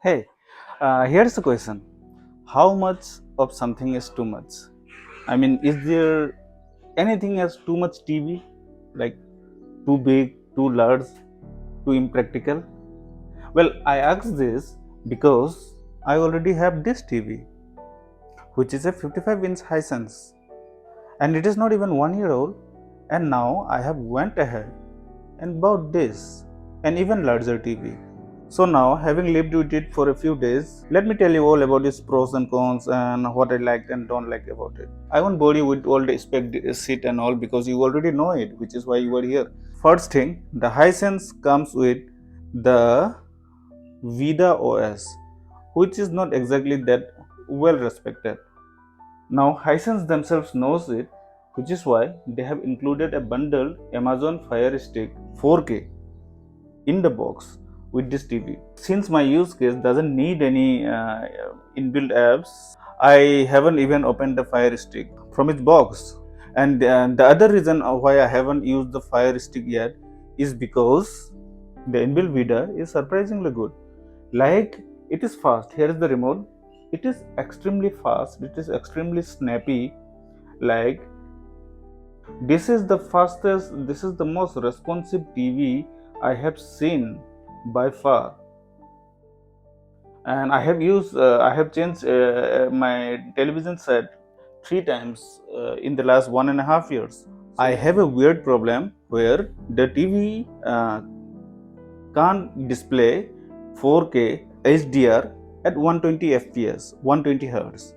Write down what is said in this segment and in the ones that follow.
Hey, here's the question. How much of something is too much? I mean, is there anything as too much TV? Like too big, too large, too impractical? Well, I ask this because I already have this TV, which is a 55-inch Hisense. And it is not even 1 year old. And now I have went ahead and bought this, an even larger TV. So now, having lived with it for a few days, let me tell you all about its pros and cons and what I liked and don't like about it. I won't bore you with all the spec sheet and all because you already know it, which is why you are here. First thing, the Hisense comes with the Vida OS, which is not exactly that well respected. Now, Hisense themselves knows it, which is why they have included a bundled Amazon Fire Stick 4K in the box with this TV. Since my use case doesn't need any inbuilt apps, I haven't even opened the Fire Stick from its box. And the other reason why I haven't used the Fire Stick yet is because the inbuilt Vida is surprisingly good. Like, it is fast. Here is the remote. It is extremely fast. It is extremely snappy. Like, this is the fastest, this is the most responsive TV I have seen by far. And I have changed my television set 3 times in the last 1.5 years. I have a weird problem where the TV can't display 4K HDR at 120 FPS, 120 Hz.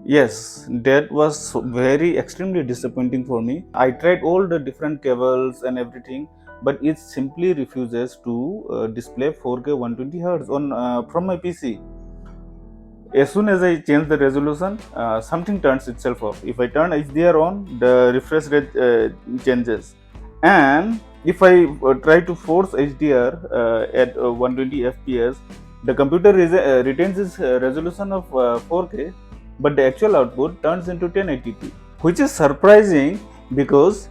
Yes, that was very extremely disappointing for me. I tried all the different cables and everything, but it simply refuses to display 4K 120 Hz on from my PC. As soon as I change the resolution, something turns itself off. If I turn HDR on, the refresh rate changes, and if I try to force HDR at 120 FPS, the computer retains its resolution of 4K, but the actual output turns into 1080p, which is surprising because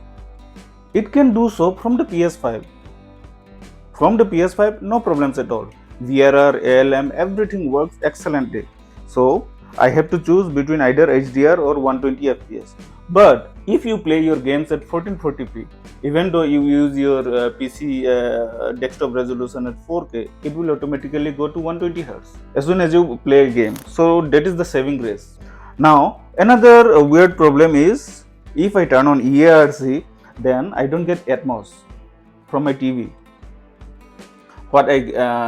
it can do so from the PS5. From the PS5, no problems at all. VRR, ALM, everything works excellently. So I have to choose between either HDR or 120 FPS. But if you play your games at 1440p, even though you use your PC desktop resolution at 4K, it will automatically go to 120 Hz as soon as you play a game. So that is the saving grace. Now another weird problem is if I turn on EARC, then I don't get Atmos from my TV. What I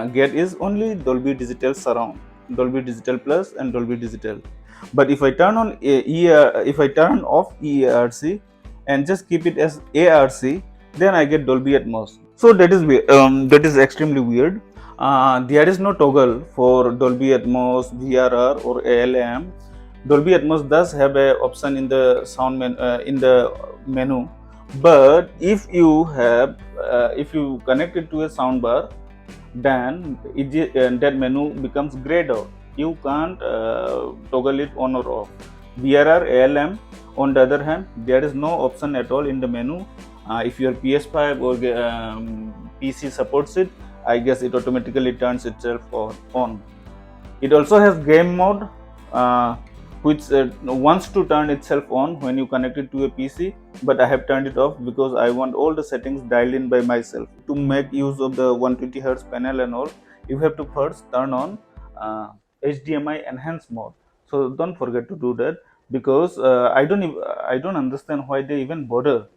get is only Dolby Digital Surround, Dolby Digital Plus, and Dolby Digital. But if I turn on if I turn off EARC and just keep it as ARC, then I get Dolby Atmos. So that is weird. That is extremely weird. There is no toggle for Dolby Atmos, VRR, or ALM. Dolby Atmos does have a option in the in the menu, but if you connect it to a soundbar, then that menu becomes grayed out. You can't toggle it on or off. VRR, ALM, on the other hand, there is no option at all in the menu. If your PS5 or PC supports it, I guess it automatically turns itself on. It also has game mode, which wants to turn itself on when you connect it to a PC, but I have turned it off because I want all the settings dialed in by myself. To make use of the 120 Hz panel and all, you have to first turn on HDMI enhanced mode. So don't forget to do that, because I don't understand why they even bother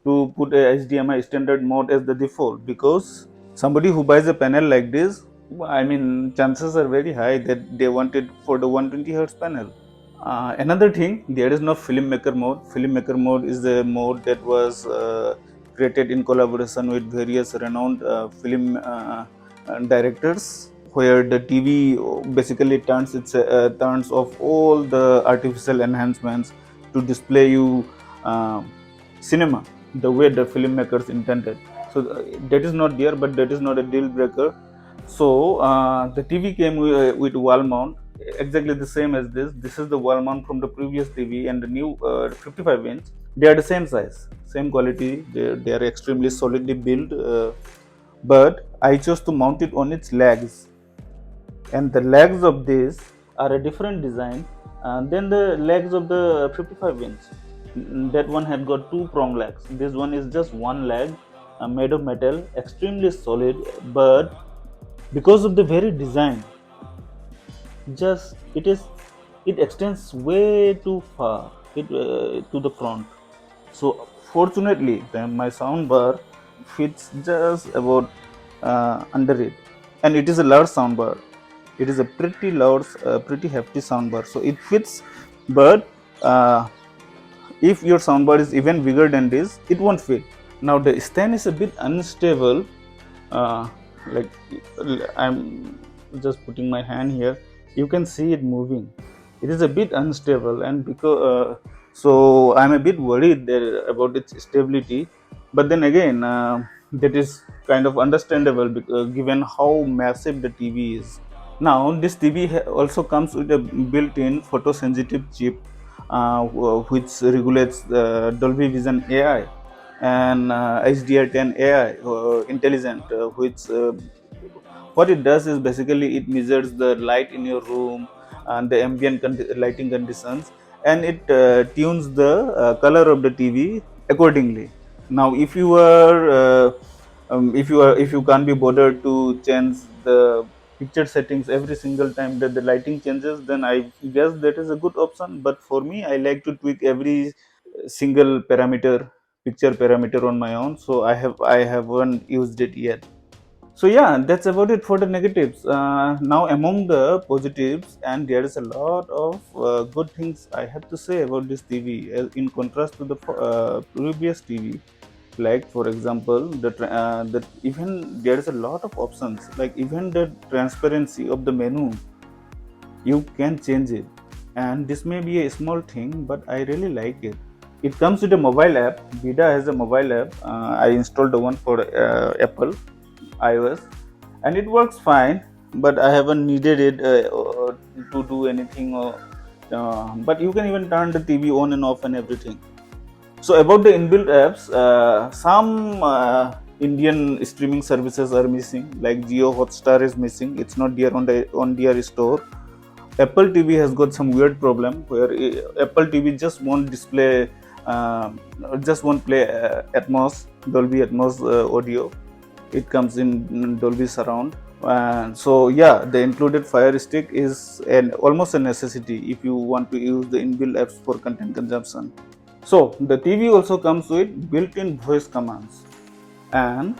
to put a HDMI standard mode as the default, because somebody who buys a panel like this, I mean, chances are very high that they want it for the 120 Hz panel. Another thing, there is no filmmaker mode. Filmmaker mode is a mode that was created in collaboration with various renowned film directors, where the TV basically turns off all the artificial enhancements to display you cinema the way the filmmakers intended. So that is not there, but that is not a deal breaker. So the TV came with wall mount, exactly the same as this. This is the wall mount from the previous TV, and the new 55-inch. They are the same size, same quality. They are extremely solidly built. But I chose to mount it on its legs. and the legs of this are a different design than the legs of the 55 inch. That one had got two prong legs. This one is just one leg, made of metal, extremely solid, but because of the very design, just it extends way too far to the front. So fortunately, then my sound bar fits just about under it, and it is a large sound bar. It is a pretty loud, pretty hefty sound bar. So it fits, but if your sound bar is even bigger than this, it won't fit. Now the stand is a bit unstable. Uh, like I'm just putting my hand here, you can see it moving. It is a bit unstable, and because so I'm a bit worried there about its stability. But then again, that is kind of understandable because given how massive the TV is. Now this TV also comes with a built-in photosensitive chip, which regulates Dolby Vision AI and HDR10 AI intelligent, which what it does is basically it measures the light in your room and the ambient lighting conditions, and it tunes the color of the TV accordingly. Now, if you can't be bothered to change the picture settings every single time that the lighting changes, then I guess that is a good option. But for me, I like to tweak every single parameter, picture parameter on my own. So I haven't used it yet. So yeah, that's about it for the negatives. Now among the positives, and there is a lot of good things I have to say about this TV in contrast to the previous TV. Like for example, that even there is a lot of options. Like even the transparency of the menu, you can change it, and this may be a small thing, but I really like it. It comes with a mobile app. Vida has a mobile app. I installed the one for Apple iOS, and it works fine. But I haven't needed it to do anything. But you can even turn the TV on and off and everything. So about the inbuilt apps, some Indian streaming services are missing. Like Jio Hotstar is missing. It's not there on their store. Apple TV has got some weird problem where Apple TV uh, just won't play Atmos, Dolby Atmos audio. It comes in Dolby Surround. So yeah, the included Fire Stick is almost a necessity if you want to use the inbuilt apps for content consumption. So the TV also comes with built-in voice commands, and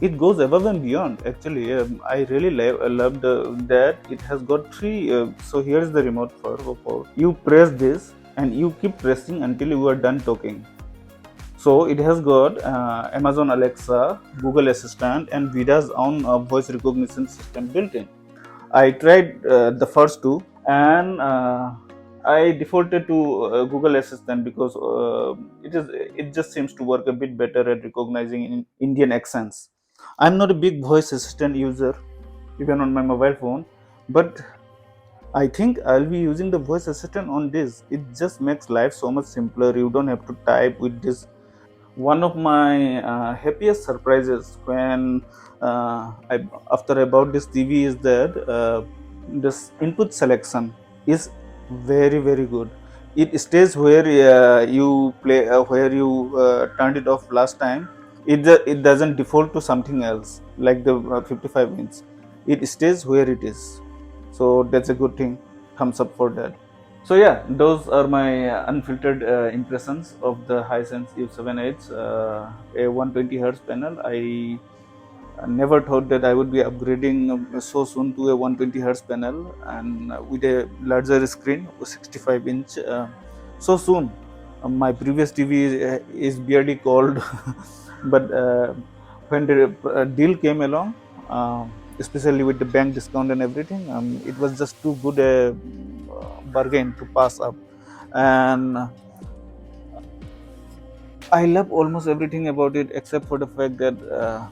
it goes above and beyond. Actually, I really love that it has got three. So here's the remote for you press this, and you keep pressing until you are done talking. So it has got Amazon Alexa, Google Assistant, and Vida's own voice recognition system built in. I tried the first two, and I defaulted to Google Assistant because it just seems to work a bit better at recognizing Indian accents. I'm not a big voice assistant user, even on my mobile phone, but I think I'll be using the voice assistant on this. It just makes life so much simpler. You don't have to type with this. One of my happiest surprises when after I bought this TV is that this input selection is very good. It stays where you play where you turned it off last time. It doesn't default to something else like the 55 inch. It stays where it is. So that's a good thing. Thumbs up for that. So yeah, those are my unfiltered impressions of the Hisense U7H, a 120 Hz panel. I never thought that I would be upgrading so soon to a 120 Hz panel and with a larger screen, 65 inch, so soon. My previous TV is barely called, but when the deal came along, especially with the bank discount and everything, it was just too good a bargain to pass up. And I love almost everything about it except for the fact that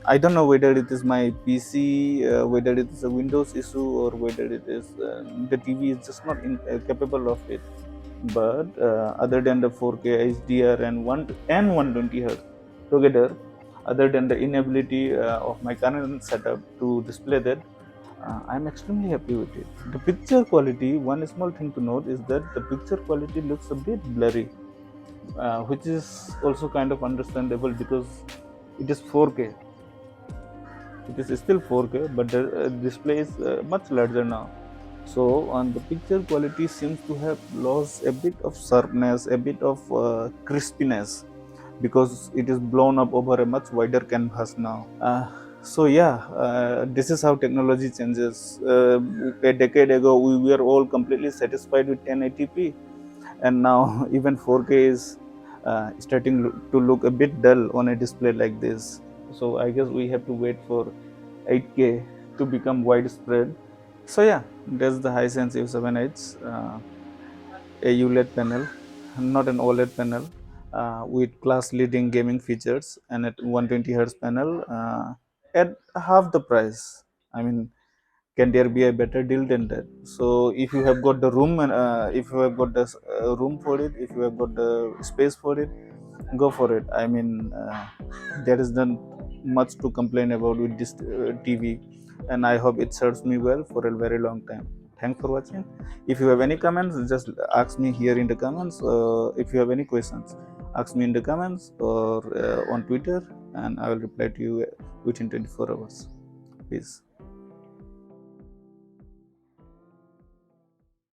I don't know whether it is my PC, whether it is a Windows issue, or whether it is the TV is just not capable of it. But other than the 4K HDR and 120 Hz together, other than the inability of my current setup to display that, I'm extremely happy with it. The picture quality, one small thing to note is that the picture quality looks a bit blurry, which is also kind of understandable because it is 4K. It is still 4K, but the display is much larger now. So, on the picture quality seems to have lost a bit of sharpness, a bit of crispiness, because it is blown up over a much wider canvas now. So yeah, this is how technology changes. A decade ago, we were all completely satisfied with 1080p, and now even 4K is starting to look a bit dull on a display like this. So I guess we have to wait for 8K to become widespread. So yeah, that's the Hisense U7H, a ULED panel, not an OLED panel, with class-leading gaming features, and at 120 Hz panel at half the price. I mean, can there be a better deal than that? So if you have got the room, and if you have got the room for it, if you have got the space for it, go for it. I mean, there is not much to complain about with this TV, and I hope it serves me well for a very long time. Thanks for watching. If you have any comments, just ask me here in the comments. If you have any questions, ask me in the comments or on Twitter, and I will reply to you within 24 hours. Peace.